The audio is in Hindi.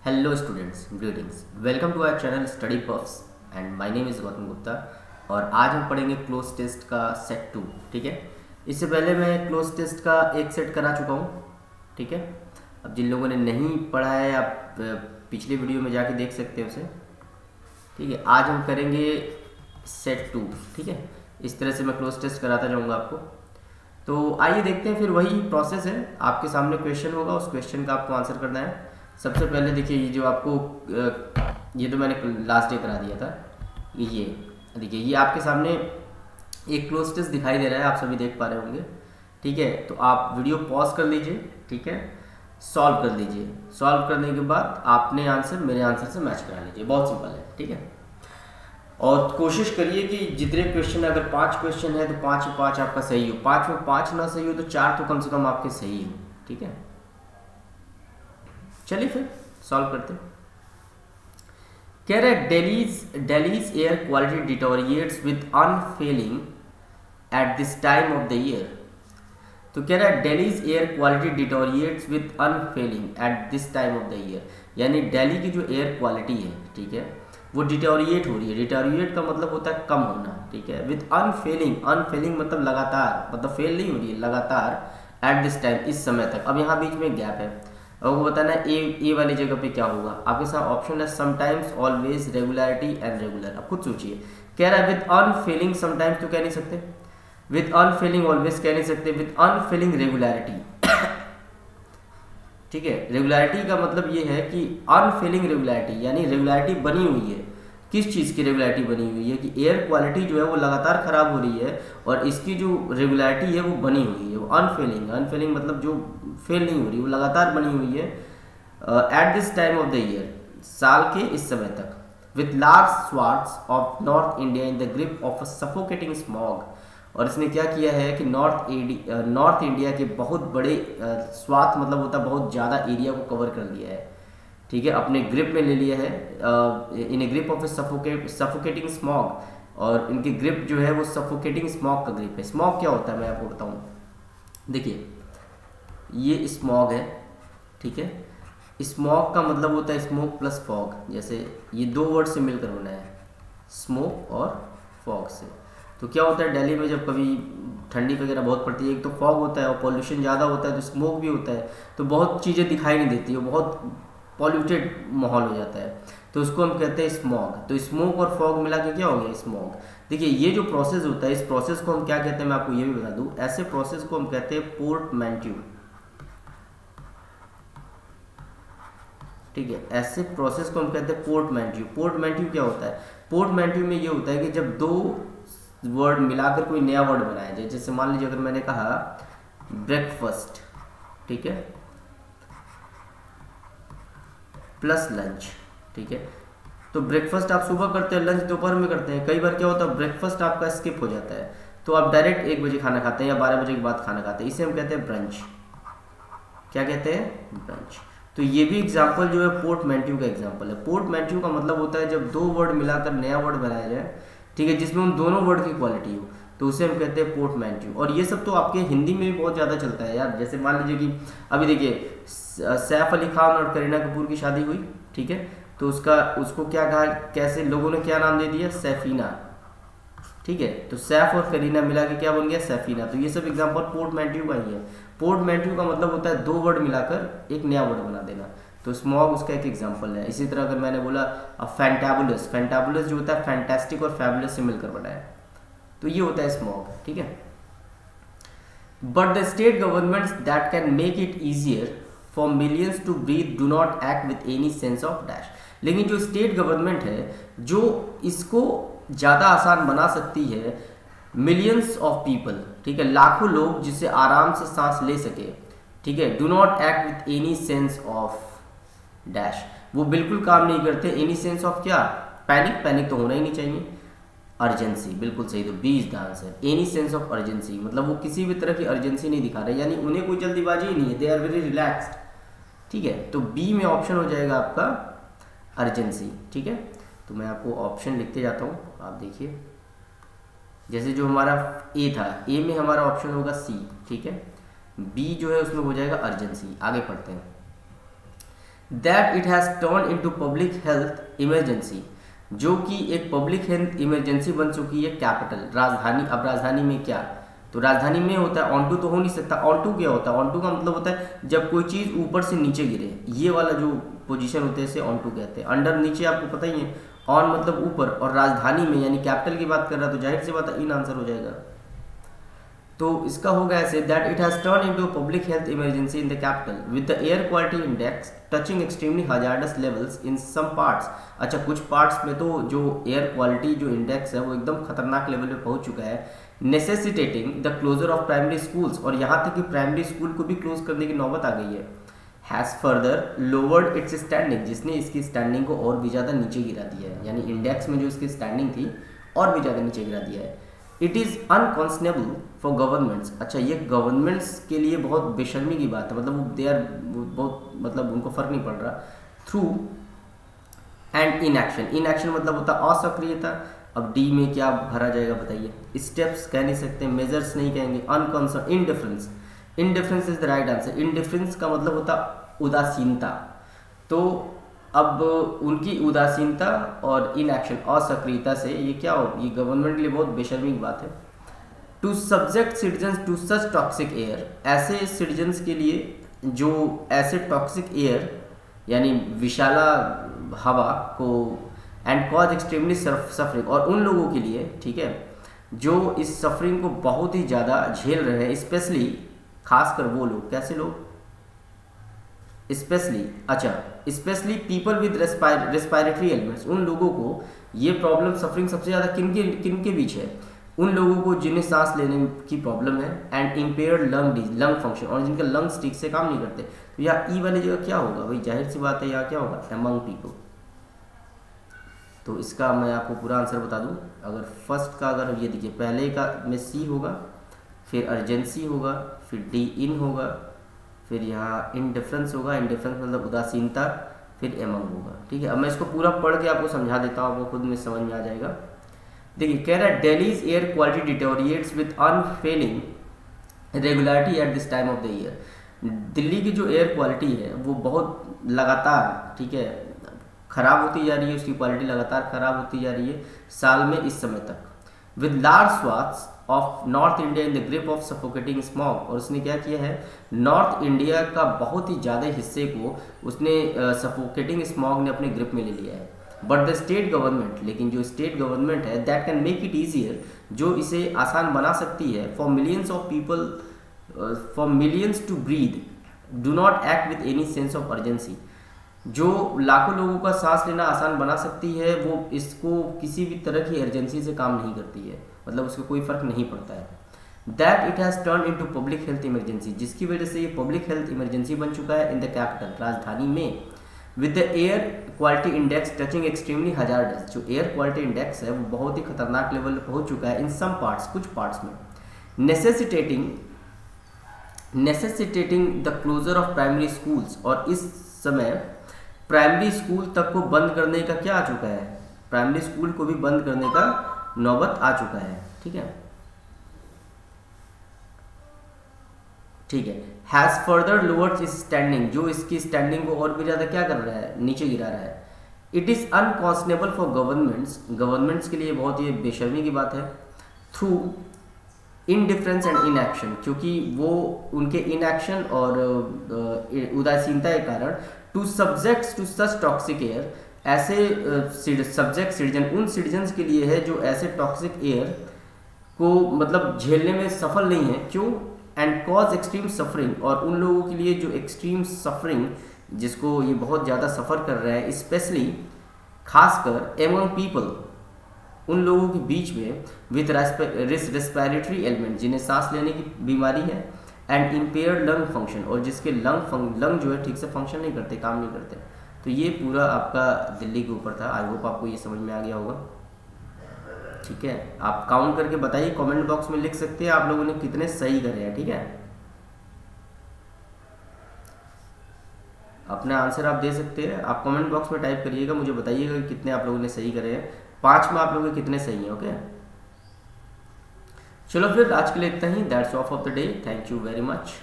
Hello students, greetings. Welcome to our channel study puffs and my name is Gautam Gupta. और आज हम पढ़ेंगे क्लोज टेस्ट का सेट 2। ठीक है, इससे पहले मैं क्लोज टेस्ट का एक सेट करा चुका हूँ। ठीक है, अब जिन लोगों ने नहीं पढ़ा है आप पिछले वीडियो में जाके देख सकते हैं उसे। ठीक है, आज हम करेंगे सेट 2। ठीक है, इस तरह से मैं क्लोज टेस्ट कराता जाऊँगा आपको। तो आइए देखते हैं, फिर वही प्रोसेस है। आपके सामने क्वेश्चन होगा, उस क्वेश्चन का आपको आंसर करना है। सबसे पहले देखिए, ये जो आपको ये तो मैंने लास्ट डे करा दिया था। ये देखिए, ये आपके सामने एक क्लोज टेस्ट दिखाई दे रहा है, आप सभी देख पा रहे होंगे। ठीक है, तो आप वीडियो पॉज कर लीजिए। ठीक है, सॉल्व कर लीजिए। सॉल्व करने के बाद आपने आंसर मेरे आंसर से मैच करा लीजिए। बहुत सिंपल है। ठीक है, और कोशिश करिए कि जितने क्वेश्चन, अगर 5 क्वेश्चन है तो 5 में 5 आपका सही हो। 5 में 5 ना सही हो तो 4 तो कम से कम आपके सही हो। ठीक है, चलिए फिर सॉल्व करते हैं। कह रहे Delhi's air quality डिटोरिएट्स with unfailing eight this time of the year. तो कह रहा है Delhi's air quality डिटोरिएट्स with unfailing eight this time of the year, यानी दिल्ली की जो एयर क्वालिटी है, ठीक है, वो डिटोरिएट हो रही है। डिटोरिएट का मतलब होता है कम होना। ठीक है, विद अनफेलिंग, अनफेलिंग मतलब लगातार, मतलब फेल नहीं हो रही है, लगातार। एट दिस टाइम, इस समय तक। अब यहाँ बीच में गैप है, और वो बताना ए वाली जगह पे क्या होगा। आपके साथ ऑप्शन है sometimes, always, regularity and regular. अब खुद सोचिए, कह रहा है विद अनफेलिंग समटाइम्स तो कह नहीं सकते, विद अनफेलिंग ऑलवेज कह नहीं सकते, विद अनफेलिंग रेगुलरिटी। ठीक है, रेगुलरिटी का मतलब ये है कि अनफेलिंग रेगुलरिटी, यानी रेगुलरिटी बनी हुई है। किस चीज़ की रेगुलरिटी बनी हुई है कि एयर क्वालिटी जो है वो लगातार खराब हो रही है, और इसकी जो रेगुलरिटी है वो बनी हुई है, वो अनफेलिंग। अनफेलिंग मतलब जो फेल नहीं हो रही, वो लगातार बनी हुई है। At this time of the year, साल के इस समय तक। With large swaths of north India in the grip of a suffocating smog. और इसने क्या किया है कि नॉर्थ इंडिया के बहुत बड़े स्वाथ मतलब होता है बहुत ज़्यादा एरिया को कवर कर लिया है। ठीक है, अपने ग्रिप में ले लिया है, in a grip of a suffocating smog. और इनकी ग्रिप जो है वो सफोकेटिंग स्मॉग का ग्रिप है। स्मॉग क्या होता है मैं आपको बताऊँ। देखिए, ये स्मॉग है। ठीक है, स्मॉग का मतलब होता है स्मोक प्लस फॉग। जैसे ये दो वर्ड से मिलकर बना है, स्मोक और फॉग से। तो क्या होता है, दिल्ली में जब कभी ठंडी वगैरह बहुत पड़ती है, एक तो फॉग होता है और पॉल्यूशन ज़्यादा होता है, तो स्मोक भी होता है, तो बहुत चीज़ें दिखाई नहीं देती है, बहुत पॉल्यूटेड माहौल हो जाता है, तो उसको हम कहते हैं स्मॉग। तो स्मोक और फॉग मिला के क्या हो गया, स्मॉग। देखिए, ये जो प्रोसेस होता है, इस प्रोसेस को हम क्या कहते हैं, मैं आपको ये भी बता दूँ। ऐसे प्रोसेस को हम कहते हैं पोर्टमैंट्यू। ठीक है, ऐसे प्रोसेस को हम कहते हैं पोर्टमैंट्यू। पोर्टमैंट्यू क्या होता है, पोर्टमैंट्यू में ये होता है कि जब दो वर्ड मिलाकर कोई नया वर्ड बनाया जाए। जैसे मान लीजिए अगर मैंने कहा ब्रेकफास्ट, ठीक है, प्लस लंच। ठीक है, तो ब्रेकफास्ट आप सुबह करते हैं, लंच दोपहर में करते हैं। कई बार क्या होता है, ब्रेकफास्ट आपका स्किप हो जाता है, तो आप डायरेक्ट 1 बजे खाना खाते हैं या 12 बजे के बाद खाना खाते हैं। इसे हम कहते हैं ब्रंच। क्या कहते हैं, ब्रंच। तो ये भी एग्जाम्पल जो है पोर्टमैंट्यू का एग्जाम्पल है। पोर्टमैंट्यू का मतलब होता है जब दो वर्ड मिलाकर नया वर्ड बनाया जाए, ठीक है, जिसमें उन दोनों वर्ड की क्वालिटी हो, तो उसे हम कहते हैं पोर्टमैंट्यू। और ये सब तो आपके हिंदी में भी बहुत ज़्यादा चलता है यार। जैसे मान लीजिए कि अभी देखिए, सैफ अली खान और करीना कपूर की शादी हुई, ठीक है, तो उसको क्या कहा, कैसे लोगों ने क्या नाम दे दिया, सैफीना। ठीक है, तो सैफ और करीना मिला के क्या बन गया, सैफीना। तो ये सब एग्जाम्पल पोर्टमैंट्यू का ही है। पोर्टमैंट्यू का मतलब होता है दो वर्ड मिलाकर एक नया वर्ड बना देना। तो स्मॉग उसका एक एग्जाम्पल है। इसी तरह अगर मैंने बोला फैंटाबुलस, फैंटाबुलस जो होता है फैंटास्टिक और फैबुलस से मिलकर बना है, तो ये होता है स्मॉग। ठीक है, but the state governments that can make it easier for millions to breathe do not act with any sense of dash. लेकिन जो स्टेट गवर्नमेंट है जो इसको ज़्यादा आसान बना सकती है, मिलियंस ऑफ पीपल, ठीक है, लाखों लोग जिससे आराम से सांस ले सके, ठीक है, do not act with any sense of dash, वो बिल्कुल काम नहीं करते। एनी सेंस ऑफ क्या, पैनिक, पैनिक तो होना ही नहीं चाहिए। अर्जेंसी, बिल्कुल सही, तो B is the answer. Any sense of urgency मतलब वो किसी भी तरह की अर्जेंसी नहीं दिखा रहे, यानी उन्हें कोई जल्दीबाजी ही नहीं है, दे आर वेरी रिलैक्स्ड। ठीक है, तो बी में ऑप्शन हो जाएगा आपका अर्जेंसी। ठीक है, तो मैं आपको ऑप्शन लिखते जाता हूँ, आप देखिए। जैसे जो हमारा ए था, ए में हमारा ऑप्शन होगा सी। ठीक है, बी जो है उसमें हो जाएगा अर्जेंसी। आगे पढ़ते हैं। That it has turn into public health emergency, जो कि एक पब्लिक हेल्थ इमरजेंसी बन चुकी है कैपिटल, राजधानी। अब राजधानी में क्या, तो राजधानी में होता है ऑन टू, तो हो नहीं सकता। ऑन टू क्या होता है, ऑन टू का मतलब होता है जब कोई चीज़ ऊपर से नीचे गिरे, ये वाला जो पोजीशन होते हैं इसे ऑन टू कहते हैं। अंडर नीचे आपको पता ही है, ऑन मतलब ऊपर, और राजधानी में यानी कैपिटल की बात कर रहा है, तो जाहिर सी बात है इन आंसर हो जाएगा। तो इसका होगा ऐसे, that it has turn into public health emergency in the capital with the air quality index touching extremely hazardous levels in some parts. अच्छा, कुछ पार्ट्स में तो जो एयर क्वालिटी जो इंडेक्स है वो एकदम खतरनाक लेवल पे पहुंच चुका है, necessitating the closure of primary schools, और यहाँ तक कि प्राइमरी स्कूल को भी क्लोज करने की नौबत आ गई है। Has further lowered it's standing, जिसने इसकी स्टैंडिंग को और भी ज़्यादा नीचे गिरा दिया है, यानी इंडेक्स में जो इसकी स्टैंडिंग थी और भी ज़्यादा नीचे गिरा दिया है। इट इज़ अनकॉन्सनेबल फॉर गवर्नमेंट्स, अच्छा ये गवर्नमेंट्स के लिए बहुत बेशर्मी की बात है, मतलब दे आर बहुत, मतलब उनको फर्क नहीं पड़ रहा। थ्रू एंड इनएक्शन, इनएक्शन मतलब होता है असक्रियता। अब डी में क्या भरा जाएगा बताइए, स्टेप्स कह नहीं सकते, मेजर्स नहीं कहेंगे, unconcern, indifference, indifference is the right answer. Indifference का मतलब होता उदासीनता, तो अब उनकी उदासीनता और इनएक्शन, असक्रियता से ये क्या हो, ये गवर्नमेंट के लिए बहुत बेशर्मी की बात है। To subject citizens to such toxic air, ऐसे सिटीजन्स के लिए जो ऐसे टॉक्सिक एयर यानी विषाला हवा को, एंड कॉज एक्सट्रीमली सफरिंग, और उन लोगों के लिए, ठीक है, जो इस सफरिंग को बहुत ही ज़्यादा झेल रहे हैं, स्पेशली खासकर वो लोग, कैसे लोग, स्पेशली, अच्छा specially people with respiratory elements, उन लोगों को ये प्रॉब्लम सफरिंग सबसे ज़्यादा किन के बीच है, उन लोगों को जिन्हें सांस लेने की प्रॉब्लम है, एंड इम्पेयर्ड लंग फंक्शन, और जिनके लंग्स ठीक से काम नहीं करते। तो यहाँ ई वाली जगह क्या होगा भाई, जाहिर सी बात है यहाँ क्या होगा, अमंग पीपल। तो इसका मैं आपको पूरा आंसर बता दूं, अगर फर्स्ट का, अगर ये देखिए पहले का में सी होगा, फिर अर्जेंसी होगा, फिर डी इन होगा, फिर यहाँ इनडिफरेंस होगा, इनडिफरेंस मतलब उदासीनता, फिर एमंग होगा। ठीक है, अब मैं इसको पूरा पढ़ के आपको समझा देता हूँ, आपको खुद में समझ में आ जाएगा। देखिए कह रहा है Delhi's air quality डिटोरिएट्स with unfailing regularity eight this time of the year. Delhi की जो एयर क्वालिटी है वो बहुत लगातार, ठीक है, खराब होती जा रही है, उसकी क्वालिटी लगातार खराब होती जा रही है साल में इस समय तक। With large swaths of north India in the grip of suffocating smog, और उसने क्या किया है, नॉर्थ इंडिया का बहुत ही ज़्यादा हिस्से को उसने सफोकेटिंग स्मॉग ने अपने ग्रिप में ले लिया है। बट द स्टेट गवर्नमेंट, लेकिन जो स्टेट गवर्नमेंट है, that can make it easier, जो इसे आसान बना सकती है, for millions of people, for millions to breathe, do not act with any sense of urgency, जो लाखों लोगों का सांस लेना आसान बना सकती है, वो इसको किसी भी तरह की अर्जेंसी से काम नहीं करती है, मतलब उसको कोई फर्क नहीं पड़ता है। That it has turn into public health emergency, जिसकी वजह से ये पब्लिक हेल्थ इमरजेंसी बन चुका है इन द कैपिटल, राजधानी में। With the air quality index touching extremely hazardous, जो एयर क्वालिटी इंडेक्स है वो बहुत ही खतरनाक लेवल पर पहुंच चुका है इन सम पार्ट्स, कुछ पार्ट्स में, necessitating the closure of primary schools, और इस समय प्राइमरी स्कूल तक को बंद करने का क्या आ चुका है, प्राइमरी स्कूल को भी बंद करने का नौबत आ चुका है। ठीक है, ठीक है। हैज़ फर्दर लोअर्ड इस स्टैंडिंग, जो इसकी स्टैंडिंग को और भी ज़्यादा क्या कर रहा है, नीचे गिरा रहा है। It is unconstable for governments, governments के लिए बहुत ही बेशर्मी की बात है। थ्रू इनडिफरेंस एंड इनएक्शन, क्योंकि वो उनके इनएक्शन और उदासीनता के कारण, to subjects to such toxic air, ऐसे सब्जेक्ट सिटीजन, उन सिटीजन्स के लिए है जो ऐसे टॉक्सिक एयर को मतलब झेलने में सफल नहीं है। क्यों? एंड कॉज एक्सट्रीम सफरिंग, और उन लोगों के लिए जो एक्सट्रीम सफरिंग, जिसको ये बहुत ज़्यादा सफ़र कर रहे हैं, स्पेशली खासकर एमंग पीपल, उन लोगों के बीच में, विद रेस्पिरेटरी एलिमेंट, जिन्हें सांस लेने की बीमारी है, एंड इम्पेयर्ड लंग फंक्शन, और जिसके लंग जो है ठीक से फंक्शन नहीं करते, काम नहीं करते। तो ये पूरा आपका दिल्ली के ऊपर था। आई होप आपको ये समझ में आ गया होगा। ठीक है, आप काउंट करके बताइए, कमेंट बॉक्स में लिख सकते हैं आप लोगों ने कितने सही करे हैं। ठीक है, अपना आंसर आप दे सकते हैं, आप कमेंट बॉक्स में टाइप करिएगा, मुझे बताइएगा कि कितने आप लोगों ने सही करे हैं। 5 में आप लोगों के कितने सही हैं। ओके, चलो फिर आज के लिए इतना ही। That's of the day. Thank you very much.